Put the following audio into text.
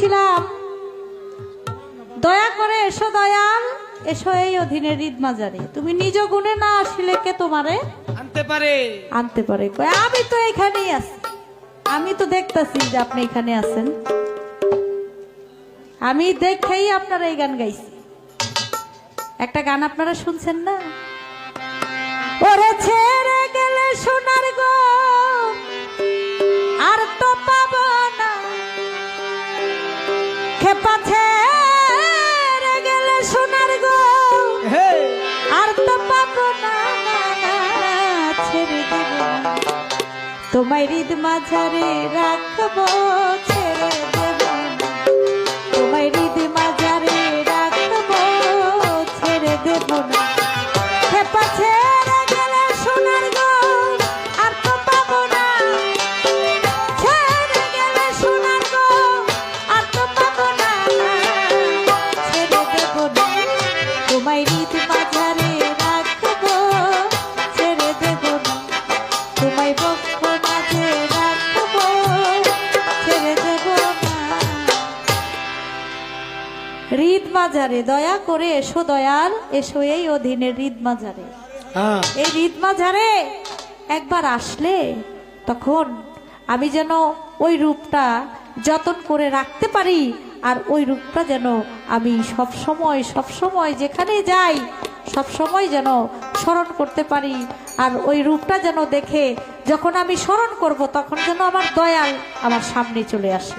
বলছিলাম দয়া করে এসো দয়াল, এসো এই অধীনে হৃদ মাজারে। তুমি নিজ গুণে না আসলে কে তোমারে আনতে পারে? কয় আমি তো এখানেই আছি, আমি তো দেখতেছি যে আপনি এখানে আছেন, আমি দেখেই আপনারা এই গান গাইছি। একটা গান আপনারা শুনছেন না? ওরে ছেড়ে গেলে সোনার গো আর তো পাবো না, খেপা ছেড়ে গেলে সোনার গো আর তো পাবো না, ছেড়ে দেব না তোমায় হৃদ মাঝারে রাখবো, ছেড়ে দেব না তোমায় হৃদ মাঝারে রাখবো, ছেড়ে দেব না। খেপা ছেড়ে গেলে সোনার গো আর তো পাবো না, ছেড়ে গেলে সোনার গো আর তো পাবো না, ছেড়ে দেব না তোমায় হৃদ মাঝারে রাখবো, ছেড়ে দেব না তোমায় বক্ষ মাঝে রাখবো, ছেড়ে দেব না। হৃদ মাঝারে দয়া করে এসো দয়াল, এসো এই অধীনে হৃদ মাঝারে। এই হৃদ মাঝারে একবার আসলে তখন আমি যেন ওই রূপটা যতন করে রাখতে পারি, আর ওই রূপটা যেন আমি সব সময় যেখানে যাই সব সময় যেন স্মরণ করতে পারি, আর ওই রূপটা যেন দেখে যখন আমি স্মরণ করব তখন যেন আমার দয়াল আমার সামনে চলে আসে।